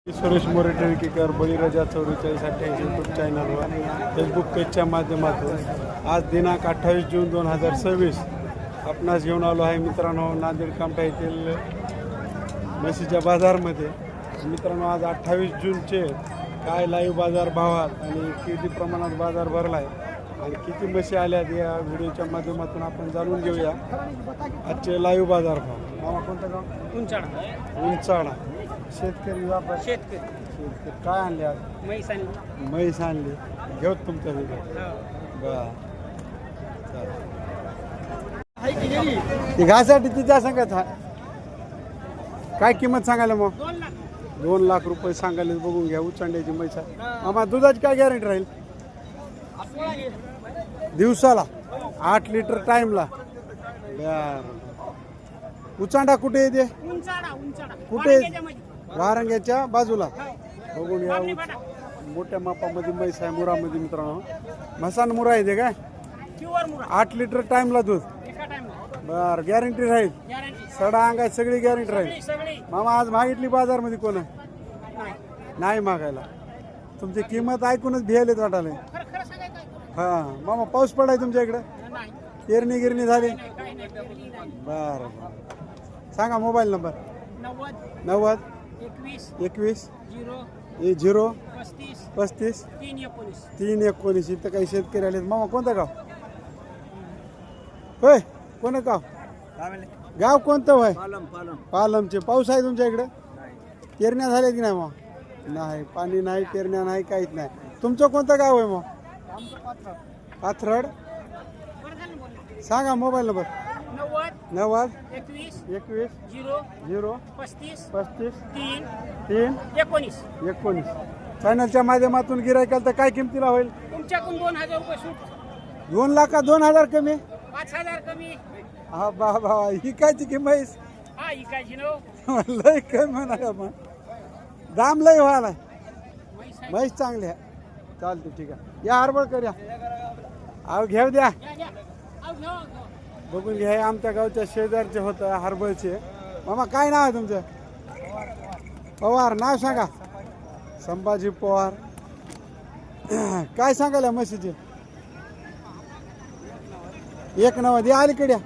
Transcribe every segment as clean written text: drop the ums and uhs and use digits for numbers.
सुरेश मोरे टिळकेकर बळीराजा 4488 YouTube चॅनलवर Facebook पेजच्या माध्यमातून आज दिनांक 28 जून 2026 आपणास घेऊन आलो आहे मित्रांनो नांदेड कामठा येथील म्हशीच्या बाजारमध्ये। मित्रांनो आज 28 जूनचे काय लाईव्ह बाजार भावात आणि किती प्रमाणात बाजार भरला आहे आणि किती म्हशी आल्या या व्हिडिओच्या माध्यमातून आपण जाणून घेऊया आजचे लाईव्ह बाजार भाव। मामा कोणतं गाव? उंचाळा। शेतकरी व्यापारी शेतकरी काय आणले आज? म्हैस आणली घेऊ तुमच्या व्हिडिओ ती घासाठी तिच्या सांगत हा काय किंमत सांगायला मग? 2 लाख रुपये सांगायला बघून घ्या। उचांड्याची म्हैस आहे मामा। दुधाची काय गॅरंटी राहील? दिवसाला 8 लिटर टाइमला। उचांडा कुठे येते? कुठे? वारंग्याच्या बाजूला बघून या। मोठ्या मापामध्ये म्हैस आहे मुरामध्ये मित्रांनो। मसान मुरा येते काय? 8 लिटर टाइमला दूध। बर गॅरंटी राहील? सडा अंगात सगळी गॅरंटी राहील। मामा आज मागितली बाजारमध्ये कोण? नाही मागायला। तुमची किंमत ऐकूनच भियालेत वाटाले। हा मामा पाऊस पडाय तुमच्या इकडे? पेरणी गिरणी झाली? बर सांगा मोबाईल नंबर। 90 21 0 35 319। इथं काही शेतकरी आले। मामा कोणतं गाव? होय कोणतं गाव? गाव कोणतं होय? पालमचे। पाऊस आहे तुमच्या इकडे? पेरण्या झाल्या की नाही मग? नाही पाणी नाही, पेरण्या नाही, काहीच नाही। तुमचं कोणतं गाव आहे मग? पाथरड। सांगा मोबाईल नंबर। 90 21 0 35 3 19। चॅनलच्या माध्यमातून गिरायकाल तर काय किमतीला होईल? तुमच्याकडून 2000 रुपये सूट। 2 लाखात 2000 कमी? 5000 कमी। हा बाबा ही कायची किंमत? हा इकायची नो लय कमी म्हणाला मग दाम लय व्हायला। म्हैस चांगली आहे चालते ठीक आहे। या हरबळ कर या अहो घेऊ द्या बघून घ्या। आमच्या गावच्या शेजारचे होतं हरबळचे। मामा काय नाव आहे तुमचं? पवार। नाव सांगा। संभाजी पवार। काय सांगायला म्हशीचे? 190 या अलीकडे या।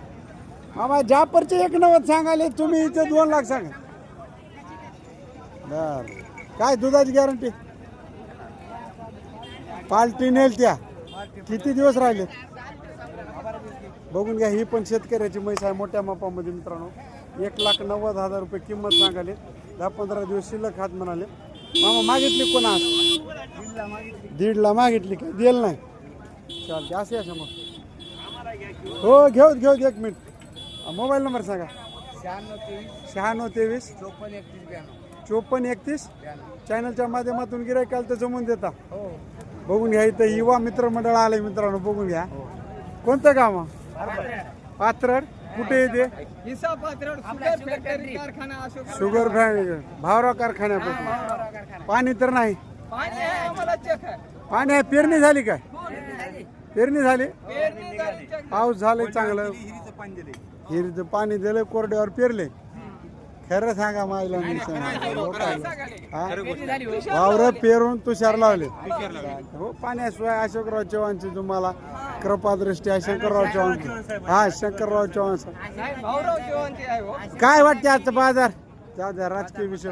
मामा जापरचे 190 सांगायले तुम्ही इथे 2 लाख सांगा। बर काय दुधाची गॅरंटी? पाल्टी नेल त्या किती दिवस राहिले बघून घ्या। ही पण शेतकऱ्याची म्हैस आहे मोठ्या मापामध्ये मित्रांनो। 1,90,000 रुपये किंमत सांगाले। 10-15 दिवस शिल्लक हात म्हणाले। मामा मागितली कोणा? 1.5 मागितली काय? देल नाही चालते असे असे मग हो घेऊ 1 मिनिट। मोबाईल नंबर सांगा। 96 23 54 31। चॅनलच्या माध्यमातून गिरायकाल तर जमून देता बघून घ्या। इथं युवा मित्र मंडळ आले मित्रांनो बघून घ्या। कोणतं गाव मग? पाथरड। कुठे येते? शुगर फॅक्टरी भावरा कारखान्यापासून। पाणी तर नाही? पाणी आहे। पेरणी झाली काय? पेरणी झाली? पाऊस झाले चांगलं? हिरीचं पाणी दिलं कोरड्यावर पेरले? खरं सांगा मायला वावर पेरून तुषार लावले हो पाण्याशिवाय। अशोकराव चव्हाणची तुम्हाला कृपादृष्टी आहे। शंकरराव चव्हाण हा शंकरराव चव्हाण काय वाटते आजचा बाजार? जाऊ राजकीय विषय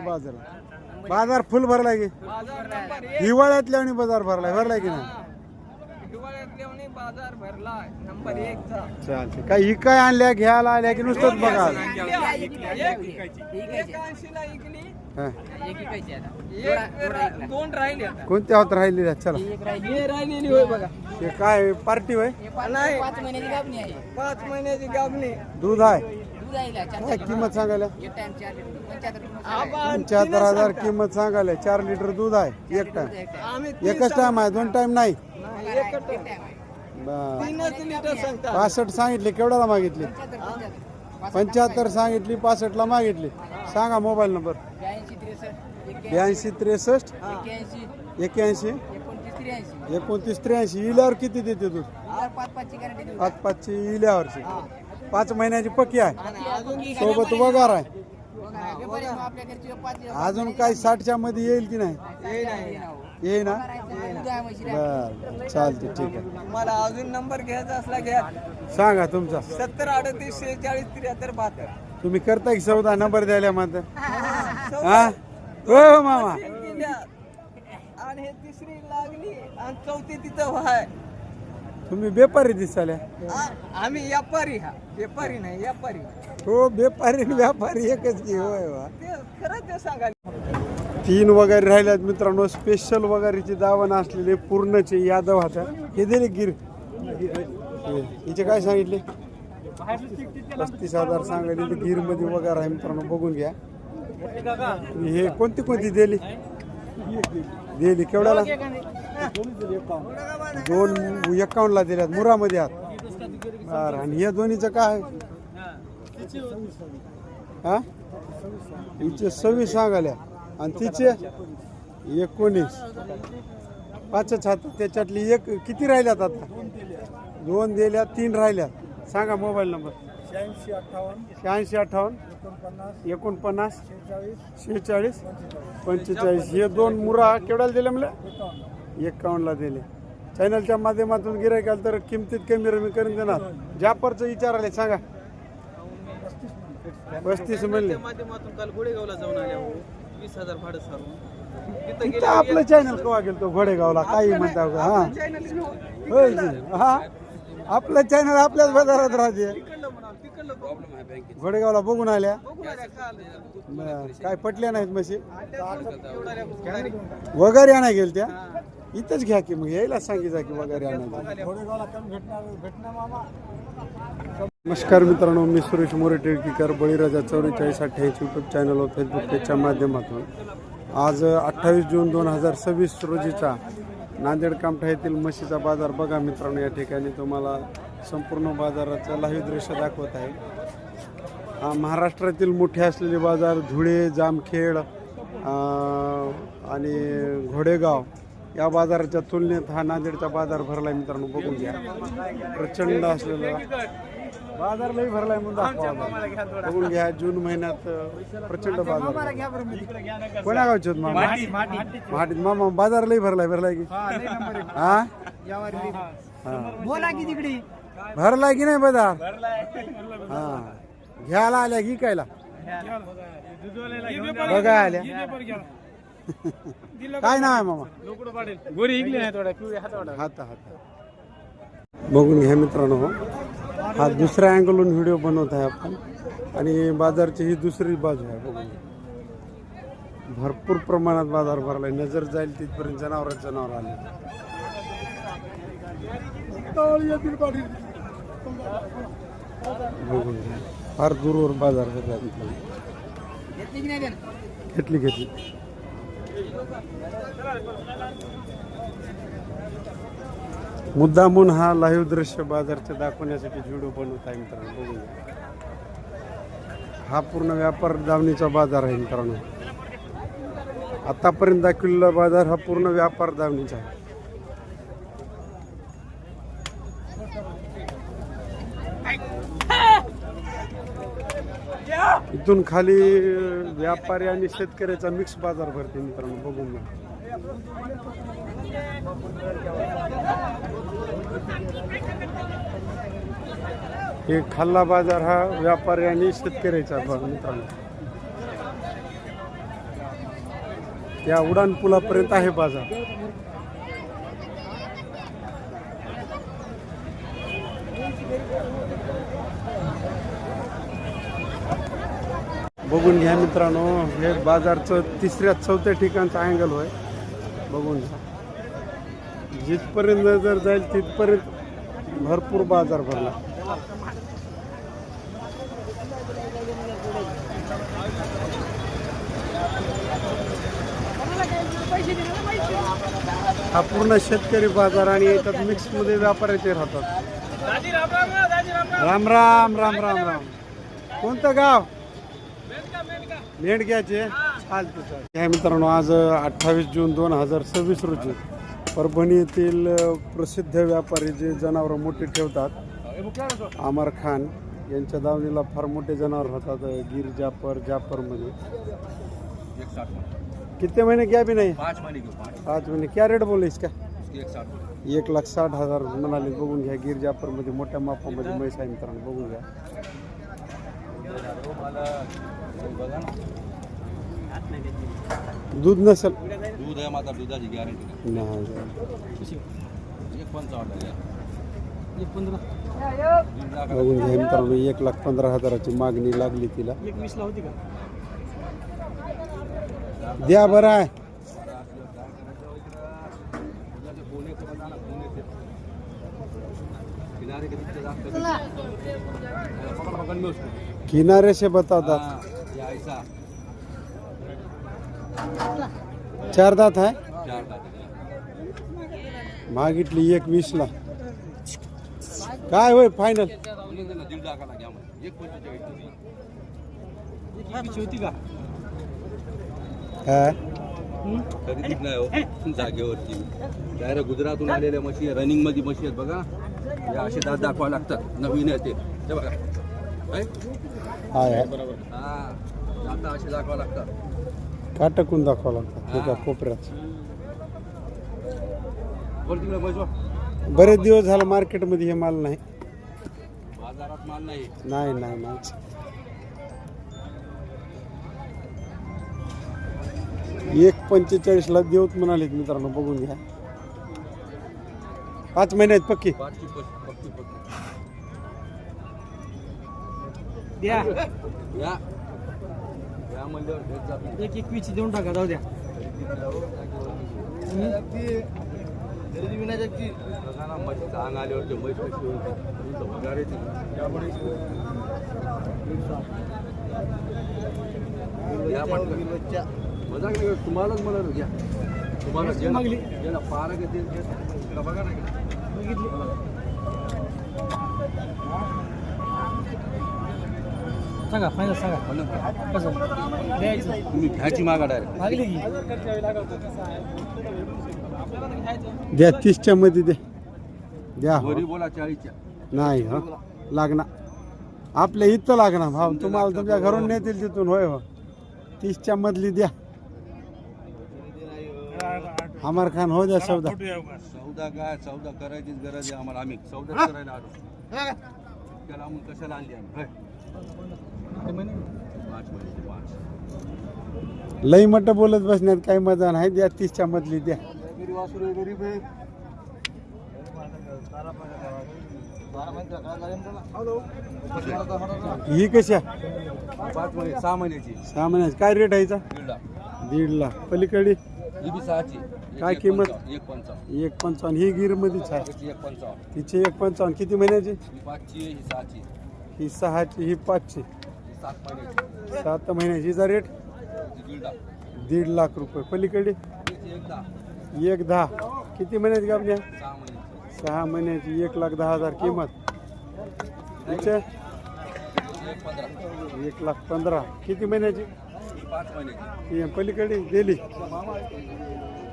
बाजार फुल भरलाय की? हिवाळ्यातल्या बाजार भरलाय की नाही? बाजार भरला नंबर 1 चालते काय ही काय आणल्या घ्यायला आल्या की नुसतंच बघा? कोणत्या होत राहिली? चला हे काय पार्टी होय? 5 महिन्याची गाभणी दूध आहे। काय किंमत सांगायला? 75,000 किंमत सांगायला। 4 लिटर दूध आहे एक टाइम। एकच टाइम आहे 2 टाइम नाही? 65 सांगितले। केवढ्याला मागितली? 75 सांगितली 65ला मागितली। सांगा मोबाईल नंबर। 82 63 81 29 83। इल्यावर किती देते दूध? 5 इल्यावरची 5 महिन्याची पक्की आहे सोबत वगार आहे। अजून काही 60च्या मध्ये येईल की नाही? येईल ना? बर चालते, ठीक आहे. मला अजून नंबर घ्यायचा असला घ्या. सांगा तुमचा. 70 38 46 73 72. तुम्ही करता की सौदा नंबर द्यायला म्हणता? हा हो मामा. आणि हे तिसरी लागली आणि चौथी तिथं व्हाय. तुम्ही व्यापारी दिसाल्या. आम्ही व्यापारी. हा व्यापारी नाही व्यापारी. हो व्यापारी आणि व्यापारी एकच की. होय वा. ते खरं ते सांगायला. 3 वगैरे राहिल्यात मित्रांनो. स्पेशल वगैरेची दावण असलेले पूर्णचे यादव हाता हे दिले गिर. हिचे काय सांगितले? 35,000 सांगितले. गिर मध्ये वगैरे आहे मित्रांनो, बघून घ्या. हे कोणती कोणती दिली? दिली केवढ्याला? 251 ला दिल्यात. मुरामध्ये आहात. बरं, आणि या दोन्हीचं काय? हा हिचे 26 सांगाल्या आणि तिचे 19. 5च हात. त्याच्यातली एक किती राहिल्यात आता? 2 दिल्या, 3 राहिल्यात. सांगा मोबाईल नंबर. 86 58 49 46 45. हे 2 मुरा केवढ्याला दिले मला? 51 ला दिले. चॅनलच्या माध्यमातून गिरायकाल तर किमतीत कमी रमी करून देणार. जाफरचं विचारायला सांगा. 35 म्हणले. माध्यमातून काल गोडेगावला जाऊन आल्या. 20,000 भाडं सारून तिथं आपलं चॅनल कवा गेलो तो घोडेगावला काही म्हणता का? हा होय की? हा आपलं चॅनल आपल्याच बाजारात राहते. घोडेगावला बघून आल्या. काय पटल्या नाहीत म्हशी वगैरे आणाय गेल त्या. इथंच घ्या की मग. यायला सांगितलं की वगैरे आणायचं. नमस्कार मित्रांनो, मी सुरेश मोरे टिळकीकर, बळीराजा 4488 यूट्यूब चॅनल व फेसबुक पेजच्या माध्यमातून आज 28 जून 2026 रोजीचा नांदेड कामठा येथील म्हशीचा बाजार बघा मित्रांनो. या ठिकाणी तुम्हाला संपूर्ण बाजाराचं लाईव्ह दृश्य दाखवत आहे. हा महाराष्ट्रातील मोठे असलेले बाजार धुळे, जामखेड आणि घोडेगाव या बाजाराच्या तुलनेत हा नांदेडचा बाजार भरलाय मित्रांनो. बघून घ्या. प्रचंड असलेला बाजार लई भरलाय म्हणून बघून घ्या. जून महिन्यात प्रचंड बाजार. कोण्या गावचे आहेत मामा? माटीत. मामा बाजार लई भरलाय की? हा बोला की तिकडे भरलाय की नाही बाजार? हा घ्यायला आल्या की कायला बघा आल्या. काय नाव आहे मामा? हात बघून घ्या मित्रांनो. हा दुसऱ्या अँगलून व्हिडिओ बनवत आहे आपण आणि बाजारची ही दुसरी बाजू आहे. बघून भरपूर प्रमाणात बाजार भरलाय. नजर जाईल तिथपर्यंत जनावर आले. बघून घ्या. फार दूरवर बाजार भरला. घेतली मुद्दामून हा लाईव्ह दृश्य बाजारचे दाखवण्यासाठी व्हिडिओ बनवत आहे मित्रांनो. बघून हा पूर्ण व्यापार दावणीचा बाजार आहे मित्रांनो. आतापर्यंत दाखवलेला बाजार हा पूर्ण व्यापार दावणीचा आहे. इथून खाली व्यापारी आणि शेतकऱ्याचा मिक्स बाजार भरते मित्रांनो. बघून घ्या. हे खाल्ला बाजार हा व्यापारी आणि शेतकऱ्याचा मित्रांनो. या उडान पुलापर्यंत आहे बाजार. बघून घ्या मित्रांनो. हे बाजारचं 3-4 ठिकाणचं अँगल होय. बघून घ्या. जिथपर्यंत जर जाईल तिथपर्यंत भरपूर बाजार भरला. हा पूर्ण शेतकरी बाजार आणि याच्यात मिक्स मध्ये व्यापाऱ्याचे राहतात. राम राम राम राम राम. कोणतं गाव? मेंढक्याचे. चालते मित्रांनो. आज 28 जून 2026 रोजी परभणी येथील प्रसिद्ध व्यापारी जे जनावर मोठी ठेवतात, अमर खान यांच्या दावणीला फार मोठे जनावर होतात गिर जाफरमध्ये. कितने महीने क्या भी नहीं? 5 महीने की 5 महीने. क्या रेट बोले इसका? 160. 1,60,000 म्हणाले. बघून घ्या गिर जाफरमध्ये मोठ्या मापामध्ये म्हैस आहे मित्रांनो, बघून घ्या. दूध नसेल दूध आहे मात्र दुधाची गॅरंटी नाही. 1,15,000. बघून घ्या मित्रांनो, 1,15,000ची मागणी लागली तिला. द्या बरं आहे. किनारे से बतातात. चार दात आहे. मागितली 1,20,000. काय होय फायनल? खरेदीच नाही हो जागेवरती. डायरेक्ट गुजरातहून आलेल्या म्हशी रनिंग मध्ये म्हशी आहेत बघा. या असे दात दाखवावे लागतात. नवीन आहे ते बघा. आहे हा आता असे दाखवावे लागतात. काटकून दाखवा लागतात एका कोपऱ्यात. बोल तिकडे बसवा. बरेच दिवस झाला मार्केटमध्ये हे माल नाही. बाजारात माल नाही. नाही नाही नाही. 1,45,000 देऊत म्हणाले मित्रांनो, बघून घ्या. 5 महिने आहेत पक्की. पाचची पक्की द्या या या म्हणल्यावर घेत जात नाही. 1,21 देऊन टाका, जाऊ द्या. बघा ना, म्हशीचं अंग आल्यावर ते म्हैस कशी होती. तुमचं पगार येते. त्यामुळे या म्हटलं मजाक नाही करत. तुम्हालाच मला घ्या. तुम्हाला ज्याला पारा घेते त्याला बघा ना. सांगा फायनल सांगा. कसं द्यायचं? तुम्ही घ्यायची मागा डायरेक्ट. मागली की द्या 30च्या मध्ये द्या. द्या हो. वरी बोला 40च्या. नाही हो लागणार. आपल्या इथं लागणार भाव. तुम्हाला तुमच्या घरून नेतील तिथून. होय हो 30च्या मधली द्या. अमर खान हो द्या सौदा. सौदा काय सौदा करायचीच गरज आहे आम्हाला. आम्ही सौदा करायला आलो. त्याला आम्ही कशाला आणली आम्ही? 5 महिने 5. लई मट बोलत बसण्यात काही मजा नाही. द्या 30च्या मधली द्या. गरीब आहे. ही कशा? 5 महिने 6 महिन्याची. 6 महिन्याची. काय रेट आहे हिचा? 1,50,000. 1,50,000. पलीकडे ही बी 6ची. काय किंमत? 1,55,000. 1,55,000. ही गिर मध्येच आहे. 1,55,000. तिचे 1,55,000. किती महिन्याची? ही 5ची ही 6ची. ही 6ची. ही 5ची. ही 7 महिन्याची. 7 महिन्याची. हिचा रेट? ही 1,50,000. 1,50,000 रुपये. पलीकडे ही 1,10,000. 1,10,000. किती महिन्याची गाभण्या? 6 महिन्याची. 6 महिन्याची. 1,10,000 किंमत. तिचे 1,15,000. 1,15,000. किती महिन्याची? ही 5 महिन्याची. ही पलीकडे दिली.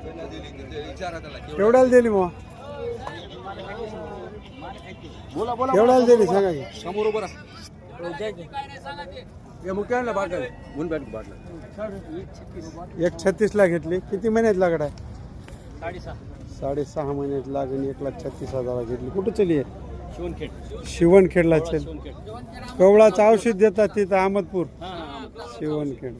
त्यांना दिली की ते विचारा त्याला केवढ्याला दिली मग? बोला बोला. केवढ्याला दिली सांगा की. समोर उभं राहा. हे मुख्याला बाटला गुण बॅट बाटला. 1,36,000 घेतली. किती महिन्यात लागड आहे? 6.5. 6.5 महिन्यात लागण. 1,36,000 घेतली. कुठं चली आहे? शिवणखेड. शिवणखेडला चल. कवळाचं औषध देतात तिथं अहमदपूर. शिवणखेड.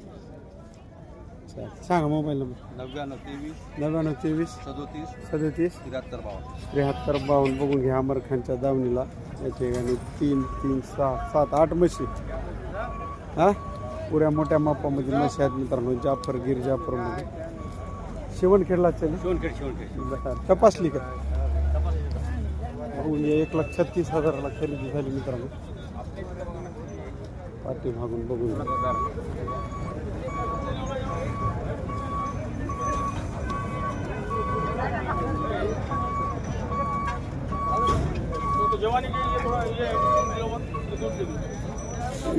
चालेल. सांगा मोबाईल नंबर. 99 23 99 23 37 37 73 52. 73 52. बघून घ्या अमर खानच्या दावणीला. या ठिकाणी 3 3 6 7 8 म्हशी. हा पुऱ्या मोठ्या मापामध्ये म्हशी आहेत मित्रांनो. गिर जाफरमध्ये. शिवणखेडला चल. शिवणखेड. तपासली का? बघून 1,36,000ला खरेदी झाली मित्रांनो. पाठीमागून बघून घ्या.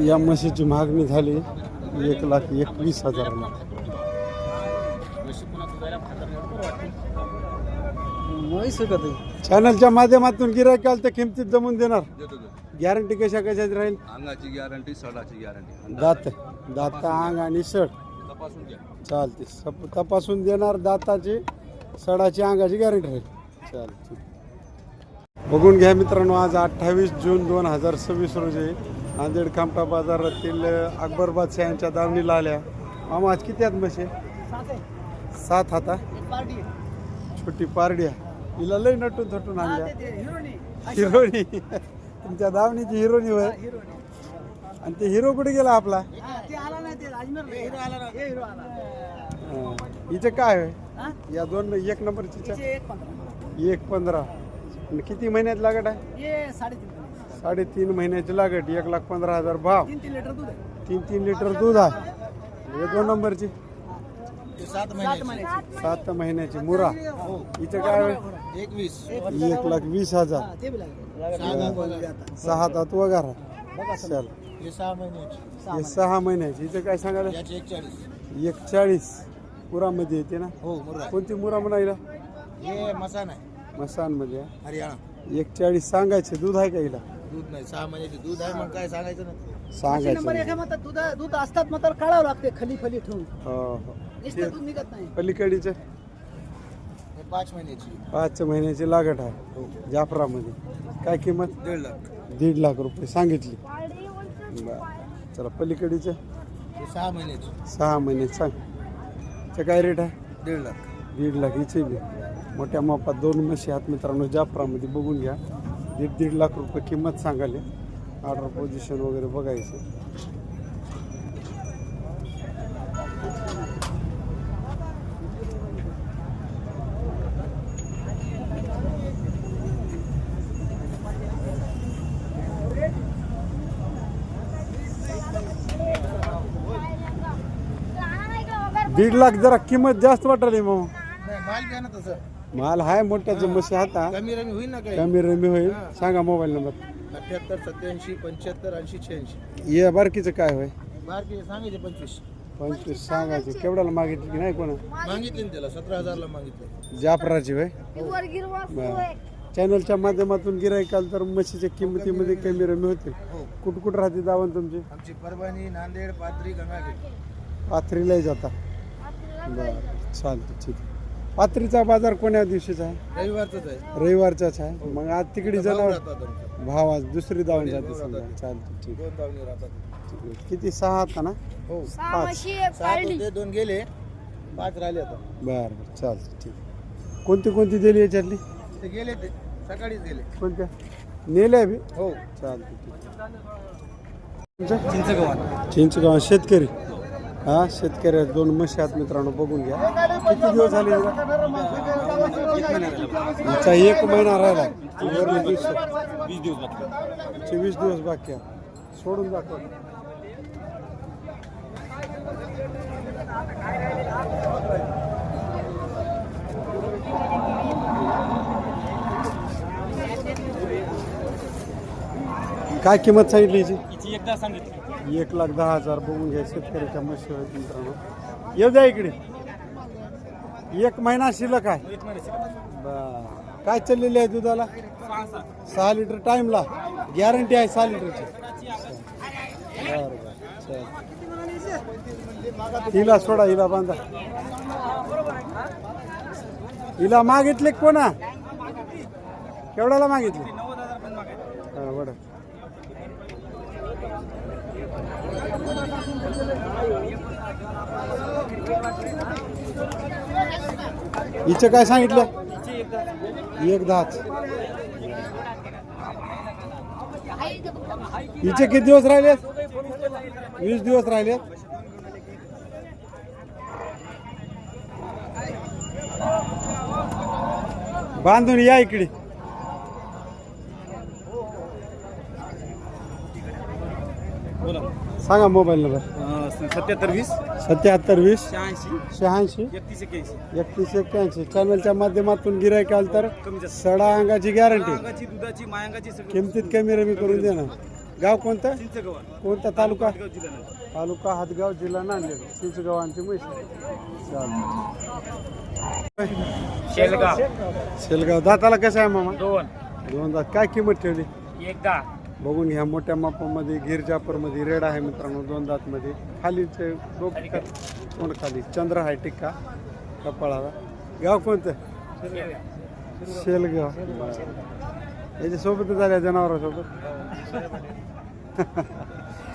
या म्हशीची मागणी झाली 1,21,000ला. चॅनलच्या माध्यमातून गिरायक आलं तर किमतीत जमून देणार. देतो गॅरंटी कशा कशाची राहील? अंगाची गॅरंटी सडाची गॅरंटी दात अंग आणि सड तपासून घ्या. चालते. तपासून देणार. दाताची सडाची अंगाची गॅरंटी राहील. चालते. बघून घ्या मित्रांनो, आज 28 जून 2026 रोजी नांदेड खामटा बाजारातील अकबर बादशाह यांच्या दावणीला आल्या. मामा आज किती आहेत म्हशी? 7 हाता. छोटी पारड्या. हिला लई नटून थटून आणल्या. हिरोनी. तुमच्या दावणीची हिरोनी होय. आणि ते हिरो कुठे गेला आपला? हिचे काय होय? या दोन 1 नंबरची 1.15. किती महिन्यात लागत आहे? 3.5 महिन्याची लागत. 1,15,000 भाव. 3 लिटर दूध आहे. हे 2 नंबरची 7 महिन्याची मुरा. हिचं काय होय? 1,20,000. 6 तात वगैरे. चल हे 6 महिन्याची. हिचं काय सांगायला? 1,40 मुरामध्ये येते ना? कोणती मुरा म्हणायला? मसान मध्ये हरियाणा. 1,40 सांगायचे. दूध आहे का हिला? दूध नाही. 6 महिन्याची दूध आहे. मग काय सांगायचं ना? सांगायचं. दूध असतात मात्र काढावं लागते खली ठेवून. हो. दूध निघत नाही. पलीकडीचे 5 महिन्याची. 5 महिन्याची लागत आहे. जाफरामध्ये काय किंमत? 1.5 लाख. 1.5 लाख रुपये सांगितली. बरं. चला पलीकडीचे 6 महिन्याची. 6 महिन्यात सांग. ते काय रेट आहे? 1.5 लाख. 1.5 लाख. हिचे बी मोठ्या मापात 2 म्हशी आहात मित्रांनो. जाफरामध्ये बघून घ्या. 1.5 लाख रुपये किंमत सांगाले. ऑर्डर पोझिशन वगैरे बघायचं. दीड लाख जरा किंमत जास्त वाटली मग. माल घ्या ना तसं. माल हाय मोठ्याचे म्हशी हाता. कमी रमी होईल ना? काय कमी रमी होईल. सांगा मोबाईल नंबर. 78 87 75 80 86. ये बारकीचं काय होय? बारकी सांगायचे 25. 25 सांगायचे. केवढ्याला मागितली की नाही कोणा? मागितले ना त्याला 17,000 ला मागितले. जाफराची होय. बरं. चॅनलच्या माध्यमातून गिराईक आलं तर म्हशीच्या किंमतीमध्ये कमी रमी होतील. कुठं कुठं राहते दावण तुमची? आमची परभणी, नांदेड, पाथरी, गंगाखेड. पाथरीलाही जाता. बरं चालतं. ठीक. पाथरीचा बाजार कोण्या दिवशीचा आहे? रविवारच आहे. रविवारचाच आहे. मग आज तिकडे जाणार भाव. आज दुसरी दावण जाते समजा. चालतं. ठीक. 2 दावणी राहतात. किती? 6 आता ना? हो. 5. 7 होते. 2 गेले. 5 राहिले आता. बरं बरं चालतं. ठीक. कोणती दिली याच्यातली? ते गेले. ते सकाळीच गेले. कोणत्या नेल्या बी? हो. चालतं. ठीक. चिंचगाव शेतकरी. हा शेतकरी 2 म्हशी आहेत मित्रांनो. बघून घ्या. किती दिवस झाले? हिचा 1 महिना राहिला. 20 दिवस बाकी आहे. सोडून दाखव. काय किंमत सांगितली हिची? 1,10,000. बघून घ्या. शेतकऱ्याच्या म्हशी आहेत मित्रांनो. येऊ द्या इकडे. 1 महिना शिल्लक आहे. काय चाललेली आहे दुधाला? 6 लिटर टाइमला. गॅरंटी आहे 6 लिटरची. बरं बरं. हिला सोडा. हिला बांधा. हिला मागितले कोणा? केवढ्याला मागितले? वड. हिचं काय सांगितलं? 1,10. हिचे किती दिवस राहिले? 20 दिवस राहिले. बांधून या इकडे. सांगा मोबाईल नंबर. 77 20 20 86 81 3181. चॅनलच्या माध्यमातून गिराईक आलं तर सडा अंगाची गॅरंटी. दुधाची मायांगाची किमतीत कमी रमी करून देणार. गाव कोणतं कोणता तालुका तालुका हातगाव जिल्हा नांदेड चिंचगावांची म्हैस शेलगाव दाताला कसं आहे मामा दोन दात काय किंमत ठेवली बघून घ्या मोठ्या मापामध्ये गिर जाफरमध्ये रेड आहे मित्रांनो दोन दातमध्ये खालीचे कोण खाली चंद्र आहे टिक्का कपाळाला गाव कोणतं शेलगाव याच्या सोबतच झाल्या जनावरांसोबत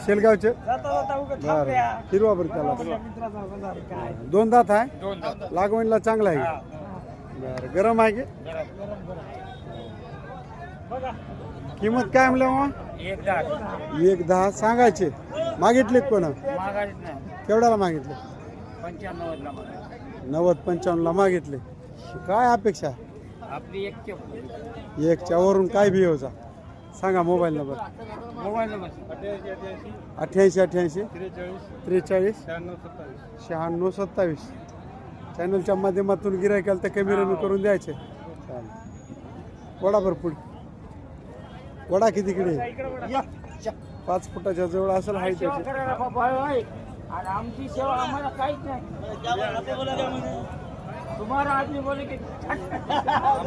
शेलगावचे बरं फिरवा बरं त्याला दोन दात आहे लागवणीला चांगला आहे बरं गरम आहे की किंमत काय म्हणलं मग 1,10 सांगायचे मागितले कोण केवढ्याला मागितले 90-95 ला मागितले काय अपेक्षा आपली एकच्या वरून काय भिवचा सांगा मोबाईल नंबर 88 43 96 27 चॅनलच्या माध्यमातून गिरायकाला तर कमी रमी करून द्यायचे चालेल वडा भर पुढे वडा कितीकडे 5 फुटाच्या जवळ असेल हाईट त्याची आमची सेवा आम्हाला काहीच नाही तुम्हाला आदमी बोले की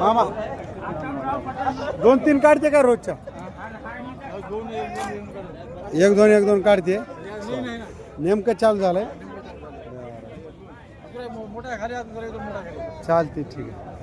मामा 2-3 काढते का रोजच्या 1-2 काढते नेमकं चालू झालंय चालते ठीक आहे